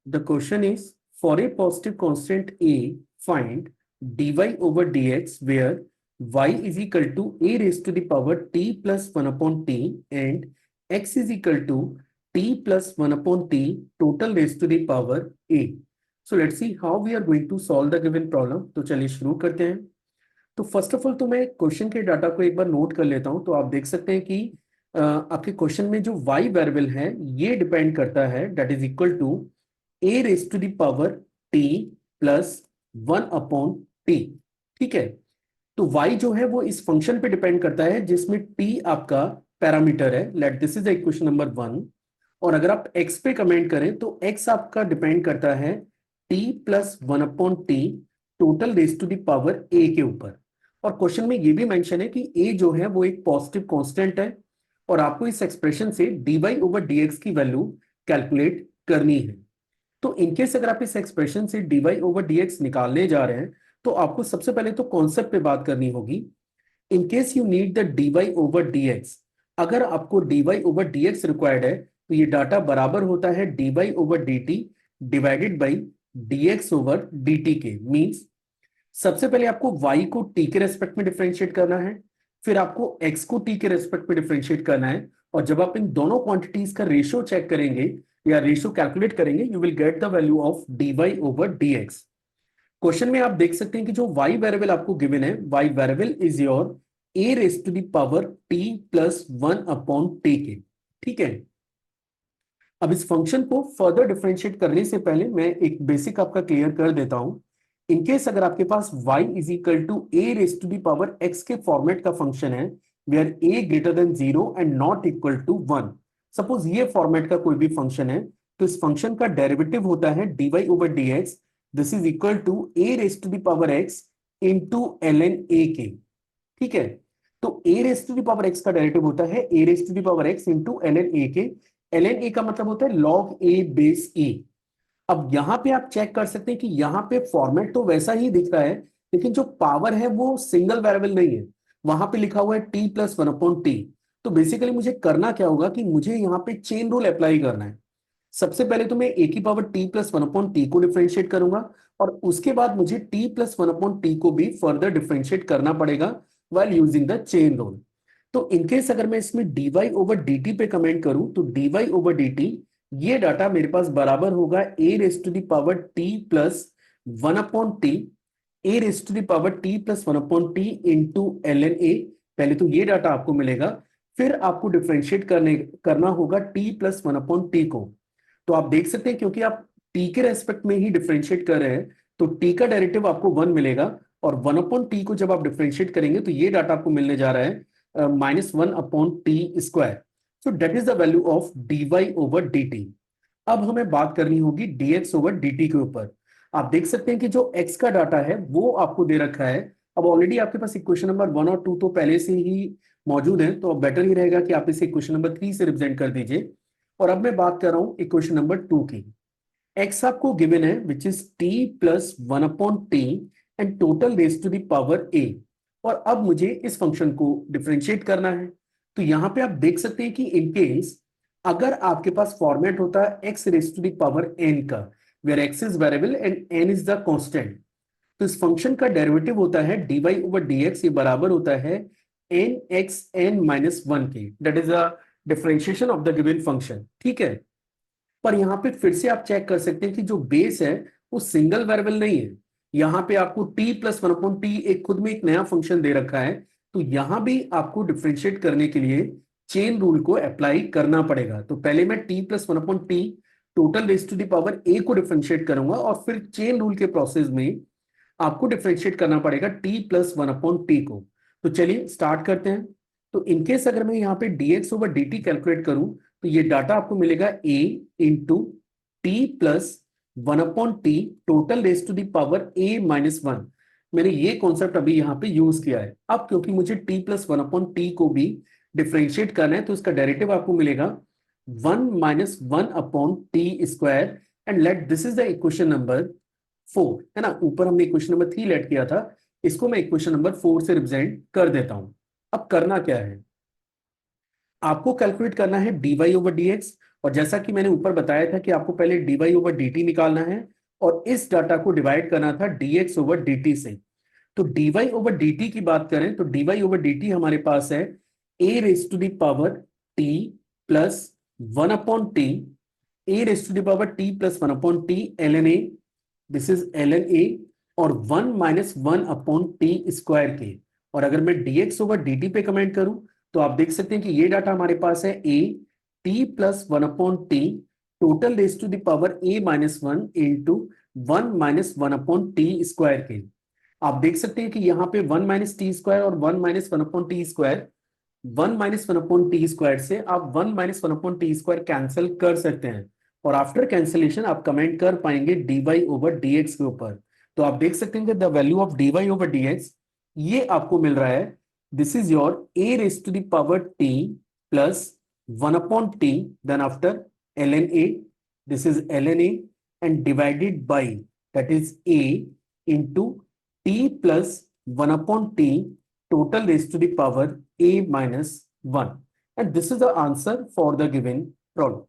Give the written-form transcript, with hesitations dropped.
The question is, for a positive constant a, find dy over dx where y is equal to a raised to the power t plus 1 upon t and x is equal to t plus 1 upon t total raised to the power a. So let's see how we are going to solve the given problem. तो चलिए शुरू करते हैं. तो first of all तो मैं question के data को एक बार नोट कर लेता हूं. तो आप देख सकते हैं कि आपके क्वेश्चन में जो y वेरिएबल है ये डिपेंड करता है that is equal to a raise to the power t plus 1 upon t. ठीक है. तो y जो है वो इस फंक्शन पे डिपेंड करता है जिसमें t आपका पैरामीटर है. Let this is equation number 1. और अगर आप x पे कमेंट करें तो x आपका डिपेंड करता है t plus 1 upon t total raise to the power a के ऊपर. और क्वेश्चन में ये भी मेंशन है कि a जो है वो एक पॉजिटिव कांस्टेंट है और आपको इस एक्सप्रेशन से dy ओवर dx की वैल्यू कैलकुलेट करनी है. तो इनकेस अगर आप इस एक्सप्रेशन से dy ओवर dx निकालने जा रहे हैं तो आपको सबसे पहले तो कॉन्सेप्ट पे बात करनी होगी. In case you need the dy over dx, अगर आपको dy ओवर dx रिक्वायर्ड है तो ये डाटा बराबर होता है dy over dt divided by dx over dt के. मींस सबसे पहले आपको y को t के रेस्पेक्ट में डिफरेंशिएट करना है, फिर आपको x को t के रेस्पेक्ट में डिफरेंशिएट करना है. और जब आप इन दोनों क्वांटिटीज का रेशियो चेक करेंगे या रेशियो कैलकुलेट करेंगे you will get the value of dy over dx. Question में आप देख सकते हैं कि जो y वेरिएबल आपको गिवन है, y variable is your a raise to the power t plus 1 upon t के. ठीक है. अब इस फंक्शन को फर्दर डिफरेंशिएट करने से पहले मैं एक बेसिक आपका क्लियर कर देता हूं. इनकेस अगर आपके पास y is equal to a raise to the power x के फॉर्मेट का फंक्शन है where a greater than 0 and not equal to 1, suppose ये फॉर्मेट का कोई भी फंक्शन है तो इस फंक्शन का डेरिवेटिव होता है dy over dx. This is equal to a raise to the power x into ln a के. ठीक है. तो a raise to the power x का डेरिवेटिव होता है a raise to the power x into ln a के. ln a का मतलब होता है log a बेस a. अब यहां पे आप चेक कर सकते हैं कि यहां पे फॉर्मेट तो वैसा ही दिख रहा है लेकिन जो पावर है वो सिंगल वेरिएबल नहीं है. वहां पे लिखा हुआ है t प्लस 1 अपॉन टी. तो बेसिकली मुझे करना क्या होगा कि मुझे यहाँ पे चेन रूल अप्लाई करना है. सबसे पहले तो मैं a की power t plus 1 upon T को डिफरेंशिएट करूंगा और उसके बाद मुझे t प्लस 1 अपॉन टी को भी फर्दर डिफरेंशिएट करना पड़ेगा while using the chain rule. तो इनकेस अगर मैं इसमें dy ओवर dt पे कमेंट करूं तो dy ओवर dt ये डाटा मेरे पास बराबर होगा a raise to the power t plus 1 upon t, a raise to the power t plus 1 upon t into ln a. पहले तो ये डाटा आपको मिलेगा, फिर आपको डिफरेंशिएट करना होगा t प्लस 1 अपॉन टी को. तो आप देख सकते हैं क्योंकि आप t के रेस्पेक्ट में ही डिफरेंशिएट कर रहे हैं तो t का डेरिवेटिव आपको 1 मिलेगा और 1 अपॉन टी को जब आप डिफरेंशिएट करेंगे तो ये डाटा आपको मिलने जा रहा है -1 upon t square. So that is the value of dy over dt. अब हमें बात करनी होगी dx ओवर dt के ऊपर. आप देख सकते हैं कि जो x का डाटा है वो आपको दे रखा है. अब ऑलरेडी आपके पास इक्वेशन नंबर 1 और 2 तो पहले से ही मौजूद है तो अब बेटर ही रहेगा कि आप इसे इक्वेशन नंबर 3 से रिप्रेजेंट कर दीजिए. और अब मैं बात कर रहा हूं इक्वेशन नंबर 2 की. x आपको गिवन है which is t plus 1 upon t and total raise to the power a. और अब मुझे इस फंक्शन को डिफरेंशिएट करना है. तो यहां पे आप देख सकते हैं कि इनकेस अगर आपके पास फॉर्मेट होता है x raise to the power n का where x is variable and n is the constant, तो इस फंक्शन का डेरिवेटिव होता है dy ओवर dx. ये बराबर होता है nxn माइनस 1 के. That is a differentiation of the given function. ठीक है. पर यहां पे फिर से आप चेक कर सकते हैं कि जो बेस है वो सिंगल वेरिएबल नहीं है. यहां पे आपको t प्लस 1 अपॉन टी एक खुद में एक नया फंक्शन दे रखा है. तो यहां भी आपको डिफरेंशिएट करने के लिए चेन रूल को अप्लाई करना पड़ेगा. तो पहले मैं t plus 1 upon t total raise to the power a को डिफरेंशिएट करूंगा और फिर चेन रूल के प्रोसेस में आपको डिफरेंशिएट करना पड़ेगा t प्लस 1 अपॉन टी को. तो चलिए स्टार्ट करते हैं. तो इनकेस अगर मैं यहाँ पे dx ओवर dt कैलकुलेट करूं तो ये डाटा आपको मिलेगा a into t plus 1 upon t total raise to the power a minus 1. मैंने ये कॉन्सेप्ट अभी यहाँ पे यूज किया है. अब क्योंकि मुझे t प्लस 1 अपॉन टी को भी डिफरेंशिएट करना है तो इसका डेरिवेटिव आपको मिलेगा 1 minus 1 upon t square and let this is the equation number 4 है ना. ऊपर हमने इक्वेशन नंबर 3 लेट किया था, इसको मैं इक्वेशन नंबर 4 से रिप्रेजेंट कर देता हूं. अब करना क्या है, आपको कैलकुलेट करना है dy ओवर dx और जैसा कि मैंने ऊपर बताया था कि आपको पहले dy ओवर dt निकालना है और इस डाटा को डिवाइड करना था dx ओवर dt से। तो dy ओवर dt की बात करें तो dy ओवर dt हमारे पास है a raise to the power t plus 1 upon t, a raise to the power t plus 1 upon t ln a, this is ln a, और 1 माइनस 1 अपॉन टी स्क्वायर के। और अगर मैं dx over dt पे comment करूं तो आप देख सकते हैं कि ये डाटा हमारे पास है a t plus 1 upon t total raise to the power a minus 1 into 1 minus 1 upon t square के। आप देख सकते हैं कि यहाँ पे 1 माइनस टी स्क्वायर और 1 minus 1 upon t square, 1 minus 1 upon t square से आप 1 minus 1 upon t square cancel कर सकते हैं और आफ्टर कैंसिलेशन आप कमेंट कर पाएंगे dy ओवर dx के ऊपर। तो आप देख सकते हैं कि the value of dy over dx ये आपको मिल रहा है, this is your a raise to the power t plus 1 upon t, then after ln a, this is ln a and divided by that is a into t plus 1 upon t total raised to the power a minus 1. And this is the answer for the given problem.